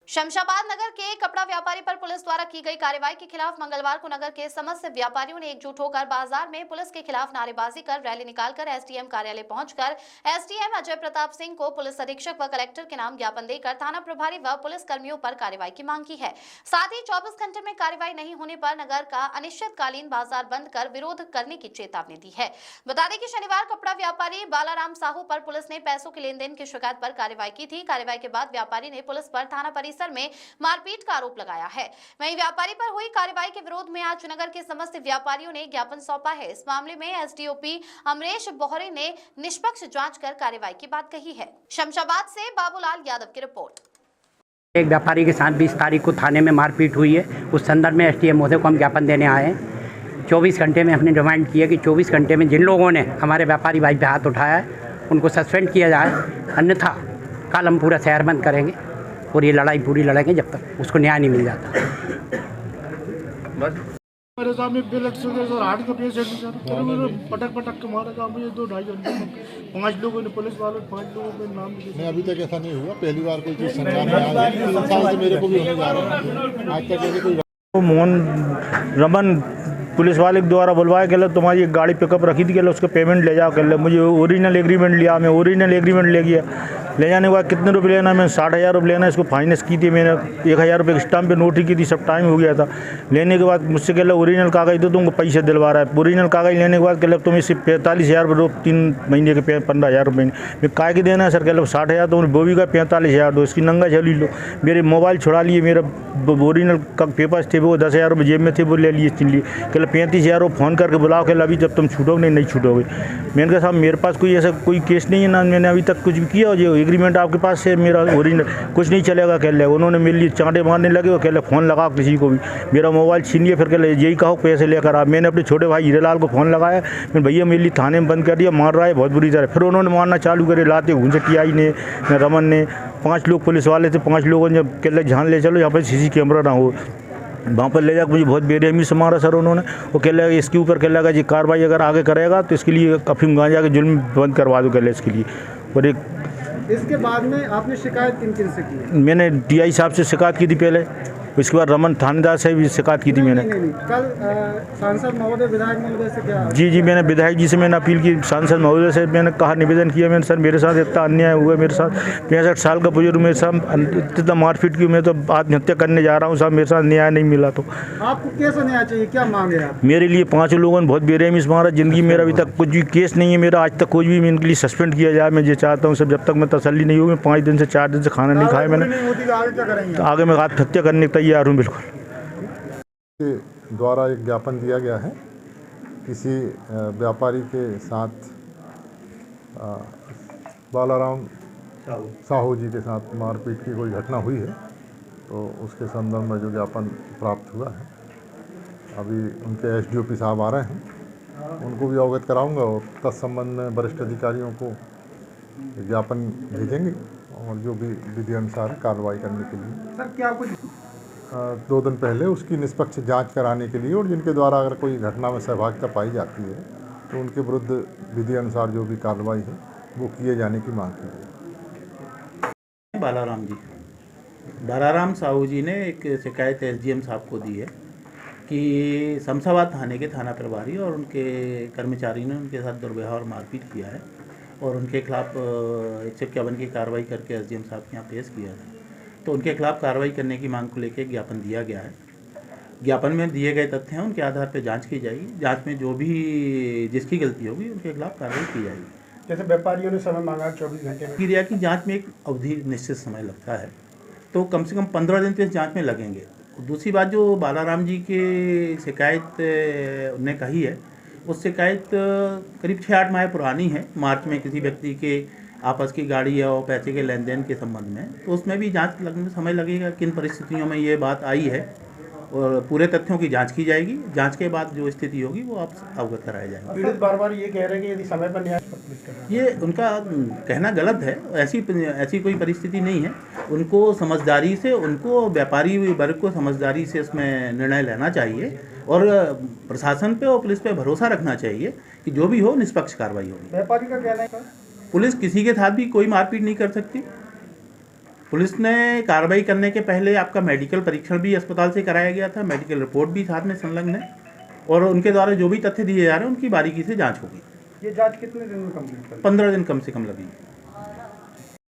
शमशाबाद नगर के कपड़ा व्यापारी पर पुलिस द्वारा की गई कार्रवाई के खिलाफ मंगलवार को नगर के समस्त व्यापारियों ने एकजुट होकर बाजार में पुलिस के खिलाफ नारेबाजी कर रैली निकालकर एसडीएम कार्यालय पहुंचकर एसडीएम अजय प्रताप सिंह को पुलिस अधीक्षक व कलेक्टर के नाम ज्ञापन देकर थाना प्रभारी व पुलिस कर्मियों पर कार्रवाई की मांग की है। साथ ही 24 घंटे में कार्रवाई नहीं होने पर नगर का अनिश्चितकालीन बाजार बंद कर विरोध करने की चेतावनी दी है। बता दें कि शनिवार कपड़ा व्यापारी बालाराम साहू पर पुलिस ने पैसों के लेन देन की शिकायत पर कार्रवाई की थी। कार्रवाई के बाद व्यापारी ने पुलिस पर थाना परिसर में मारपीट का आरोप लगाया है। वहीं व्यापारी पर हुई कार्रवाई के विरोध में आज नगर के समस्त व्यापारियों ने ज्ञापन सौंपा है। इस मामले में एसडीओपी अमरेश बोहरे ने निष्पक्ष जांच कर कार्रवाई की बात कही है। शमशाबाद से बाबूलाल यादव की रिपोर्ट। एक व्यापारी के साथ 20 तारीख को थाने में मारपीट हुई है। उस संदर्भ में एसडीएम महोदय को हम ज्ञापन देने आए हैं। 24 घंटे में हमने डिमांड की है कि 24 घंटे में जिन लोगों ने हमारे व्यापारी भाई पे हाथ उठाया है उनको सस्पेंड किया जाए, अन्यथा कल हम पूरा शहर बंद करेंगे और ये लड़ाई पूरी लड़ेंगे जब तक उसको न्याय नहीं मिल जाता। मेरे सामने ब्लड शुगर और हार्ट का पेशेंट पटक के मारा था मुझे 2-2.5 घंटे। 5 लोगों ने, पुलिस वालों 5 लोगों के नाम नहीं, अभी तक ऐसा नहीं हुआ। पहली बार कोई चीज़ संज्ञान में आ रही है। 3 साल से मेरे को भी होने जा रहा है। आज तक ऐसी कोई मोहन रमन पुलिस वाले के द्वारा बुलवाया गया, तुम्हारी एक गाड़ी पिकअप रखी थी, उसका पेमेंट ले जाओ कर। मुझे ओरिजिनल एग्रीमेंट लिया, मैं ओरिजिनल एग्रीमेंट ले गया। ले जाने के बाद कितने रुपये लेना, मैंने 60,000 रुपये लेना, इसको फाइनेंस की थी मैंने। 1,000 रुपये की स्टाम्प पे नोटरी की थी, सब टाइम हो गया था। लेने के बाद मुझसे कह ओरिजिनल कागज़ दो, तुमको पैसे दिलवा रहा है। ओरिजिनल कागज़ लेने के बाद कह तुम इससे 45,000 रुपये 3 महीने के 15,000 रुपये मैं काय के देना है सर। कह 60,000 तो बोवी का 45,000 दो, इसकी नंगा चली लो। मेरे मोबाइल छुड़ा लिए, मेरा ओरिजिनल का पेपर्स थे वो 10,000 रुपये जेब में थे, वो ले लिए चिन लिए। कह 35,000 वो फ़ोन करके बुलाओ, कह अभी जब तुम छूटोगे नहीं छूटोगे। मैंने कहा साहब मेरे पास कोई ऐसा कोई केस नहीं है ना, मैंने अभी तक कुछ भी किया। जो एग्रीमेंट आपके पास है मेरा ओरिजिनल, कुछ नहीं चलेगा। कह ले उन्होंने मेरे लिए चांटे मारने लगे और कह ले फ़ोन लगाओ किसी को भी। मेरा मोबाइल छीन लिए, फिर कह ले यही कहो पैसे लेकर आ। मैंने अपने छोटे भाई हीरेलाल को फ़ोन लगाया, मैं भैया मेरे लिए थाने में बंद कर दिया, मार रहा है बहुत बुरी तरह। फिर उन्होंने मारना चालू करे, लाते घूंसे टीआई ने, रमन ने, 5 लोग पुलिस वाले थे। 5 लोगों ने जब कह ले जान ले चलो यहाँ पर सीसी कैमरा ना हो, वहाँ पर ले जाकर मुझे बहुत बेरहमी से मारा सर उन्होंने। वो कह लगा इसके ऊपर कह लगा जी कार्रवाई अगर आगे करेगा तो इसके लिए अफीम गांजा के जुल्म बंद करवा दो कह ले इसके लिए। और एक इसके बाद में आपने शिकायत किन से की? मैंने टीआई साहब से शिकायत की थी पहले, उसके बाद रमन थानेदार से भी शिकायत की थी मैंने। नहीं। कल सांसद महोदय, विधायक महोदय से क्या? जी मैंने विधायक जी से मैंने अपील की, सांसद महोदय से मैंने कहा, निवेदन किया मैंने, सर मेरे साथ इतना अन्याय हुआ, मेरे साथ 65 साल का बुजुर्ग, मेरे साथ इतना मारपीट की, मैं तो आत्महत्या करने जा रहा हूँ साहब, मेरे साथ न्याय नहीं मिला। तो आपको कैसा न्याय चाहिए, क्या मांग है आप? मेरे लिए 5 लोगों ने बहुत बेरहमी से मारा। ज़िंदगी मेरा अभी तक कुछ भी केस नहीं है मेरा, आज तक कुछ भी मैं इनके लिए सस्पेंड किया जाए। मैं ये चाहता हूँ सर, जब तक मैं तसल्ली नहीं होगी, 5 दिन से 4 दिन से खाना नहीं खाया मैंने, तो आगे मैं आत्महत्या करने को तैयार हूँ बिल्कुल। के द्वारा एक ज्ञापन दिया गया है। किसी व्यापारी के साथ बालाराम साहू जी के साथ मारपीट की कोई घटना हुई है, तो उसके संदर्भ में जो ज्ञापन प्राप्त हुआ है, अभी उनके एसडीओपी साहब आ रहे हैं, उनको भी अवगत कराऊंगा और तत्संबंध में वरिष्ठ अधिकारियों को ज्ञापन भेजेंगे और जो भी विधि अनुसार कार्रवाई करने के लिए। सर क्या कुछ 2 दिन पहले उसकी निष्पक्ष जांच कराने के लिए, और जिनके द्वारा अगर कोई घटना में सहभागिता पाई जाती है तो उनके विरुद्ध विधि अनुसार जो भी कार्रवाई है वो किए जाने की मांग की गई। बालाराम साहू जी ने एक शिकायत एसडीएम साहब को दी है कि शमशाबाद थाने के थाना प्रभारी और उनके कर्मचारी ने उनके साथ दुर्व्यवहार मारपीट किया है और उनके खिलाफ 151 की कार्रवाई करके एसडीएम साहब के यहाँ पेश किया है। तो उनके खिलाफ कार्रवाई करने की मांग को लेकर ज्ञापन दिया गया है। ज्ञापन में दिए गए तथ्य हैं, उनके आधार पर जांच की जाएगी। जांच में जो भी जिसकी गलती होगी उनके खिलाफ कार्रवाई की जाएगी। जैसे व्यापारियों ने समय मांगा 24 घंटे में, क्रिया की जांच में एक अवधि निश्चित समय लगता है, तो कम से कम 15 दिन तो इस जाँच में लगेंगे। दूसरी बात जो बालाराम जी की शिकायत उन्होंने कही है, उस शिकायत करीब 6-8 माह पुरानी है। मार्च में किसी व्यक्ति के आपस की गाड़ी और पैसे के लेन देन के संबंध में, तो उसमें भी जांच लगने में समय लगेगा, किन परिस्थितियों में ये बात आई है, और पूरे तथ्यों की जांच की जाएगी। जांच के बाद जो स्थिति होगी वो आप अवगत कराया जाएगा। पीड़ित बार-बार ये कह रहे हैं कि यदि समय पर न्याय, ये उनका कहना गलत है। ऐसी कोई परिस्थिति नहीं है। उनको समझदारी से, उनको व्यापारी वर्ग को समझदारी से इसमें निर्णय लेना चाहिए और प्रशासन पे और पुलिस पे भरोसा रखना चाहिए कि जो भी हो निष्पक्ष कार्रवाई होगी। व्यापारी का कहना है पुलिस किसी के साथ भी कोई मारपीट नहीं कर सकती। पुलिस ने कार्रवाई करने के पहले आपका मेडिकल परीक्षण भी अस्पताल से कराया गया था, मेडिकल रिपोर्ट भी साथ में संलग्न है और उनके द्वारा जो भी तथ्य दिए जा रहे हैं उनकी बारीकी से जांच होगी। ये जांच कितने दिन में कंप्लीट कर 15 दिन कम से कम लगेंगे।